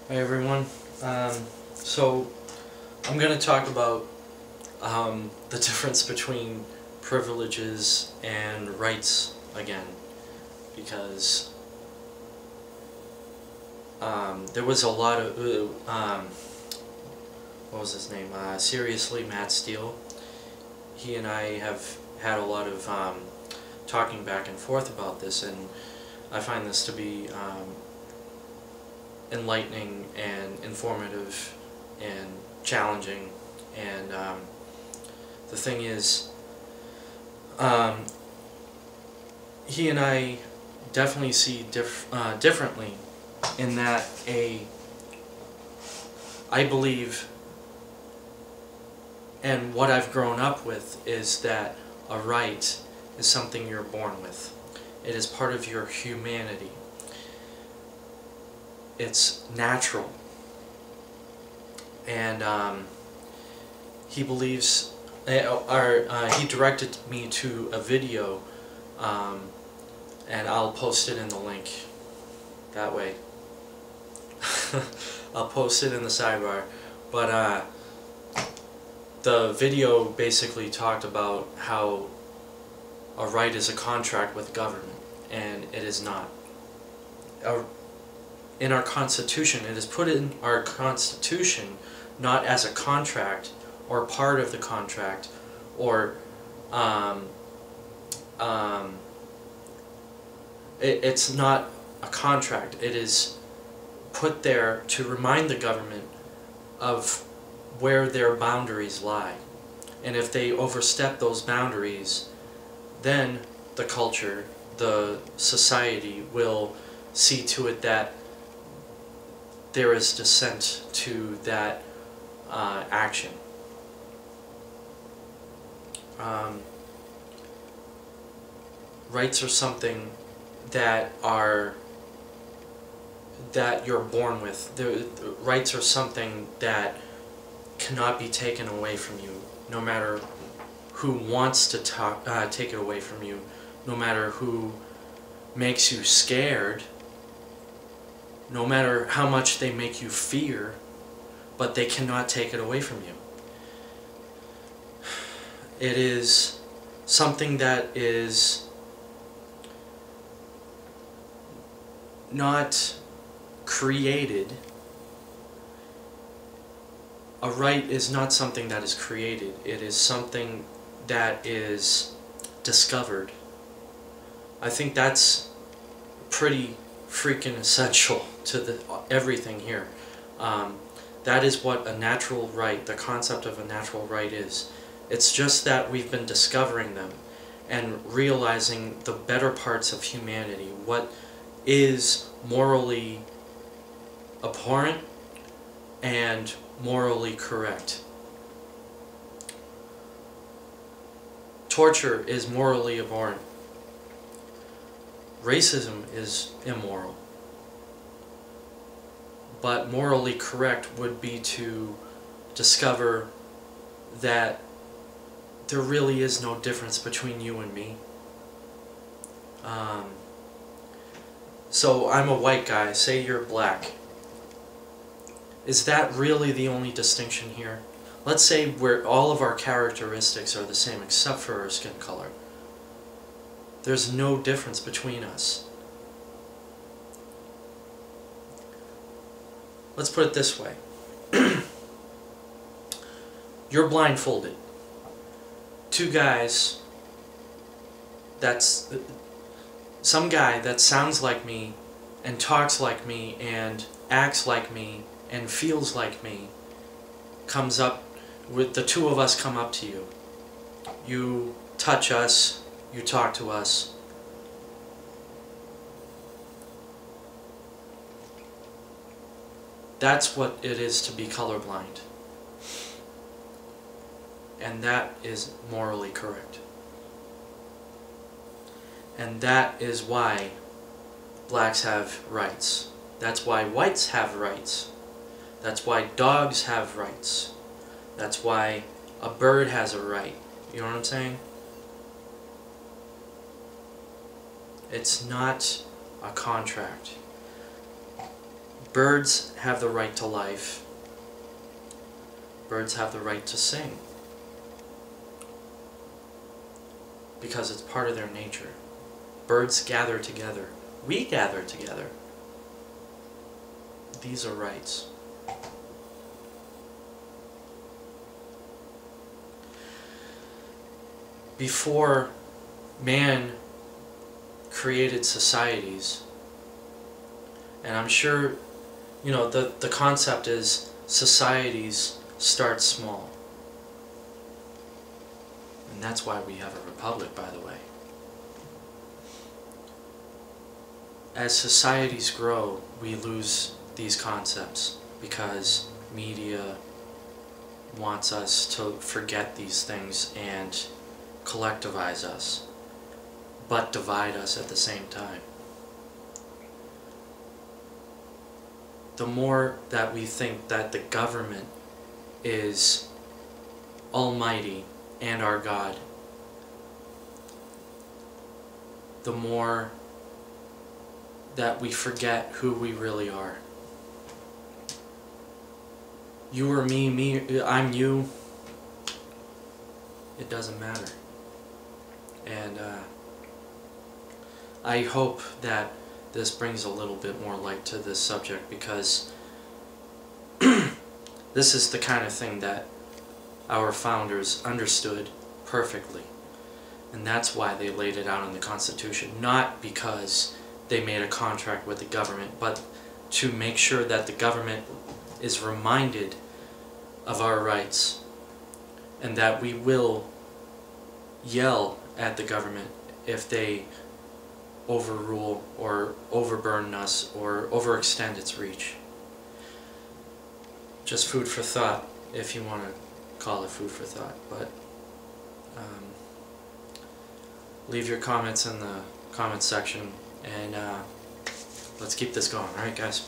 Hi everyone. So I'm going to talk about the difference between privileges and rights again, because there was a lot of what was his name? Seriously, he and I have had a lot of talking back and forth about this, and I find this to be enlightening and informative and challenging. And the thing is, he and I definitely see differently, in that I believe, and what I've grown up with, is that a right is something you're born with. It is part of your humanity. It's natural. And he believes, he directed me to a video, and I'll post it in the link that way. I'll post it in the sidebar. But the video basically talked about how a right is a contract with government, and it is not. In our Constitution, it is put in our Constitution not as a contract or part of the contract, or it's not a contract. It is put there to remind the government of where their boundaries lie, and if they overstep those boundaries, then the culture, the society, will see to it that there is dissent to that action. Rights are something that you're born with. The rights are something that cannot be taken away from you, no matter who wants to take it away from you, no matter who makes you scared, no matter how much they make you fear, but they cannot take it away from you. It is something that is not created. A right is not something that is created. It is something that is discovered. I think that's pretty freaking essential to everything here. That is what a natural right, the concept of a natural right is. It's just that we've been discovering them and realizing the better parts of humanity, what is morally abhorrent and morally correct. Torture is morally abhorrent. Racism is immoral. But morally correct would be to discover that there really is no difference between you and me. So I'm a white guy, say you're black. Is that really the only distinction here? Let's say all of our characteristics are the same except for our skin color. There's no difference between us. Let's put it this way. You're blindfolded. Two guys, some guy that sounds like me and talks like me and acts like me and feels like me comes up with, the two of us come up to you. You touch us, you talk to us. That's what it is to be colorblind. And that is morally correct. And that is why blacks have rights. That's why whites have rights. That's why dogs have rights. That's why a bird has a right. You know what I'm saying? It's not a contract. Birds have the right to life. Birds have the right to sing. Because it's part of their nature. Birds gather together. We gather together. These are rights. Before man created societies, and I'm sure, you know, the concept is societies start small. And that's why we have a republic, by the way. As societies grow, we lose these concepts because media wants us to forget these things and collectivize us, but divide us at the same time. The more that we think that the government is almighty and our God, the more that we forget who we really are. You or me, I'm you. It doesn't matter. And I hope that this brings a little bit more light to this subject, because this is the kind of thing that our founders understood perfectly. And that's why they laid it out in the Constitution. Not because they made a contract with the government, but to make sure that the government is reminded of our rights, and that we will yell at the government if they overrule or overburden us or overextend its reach. Just food for thought, if you want to call it food for thought. But leave your comments in the comment section, and let's keep this going. Alright, guys?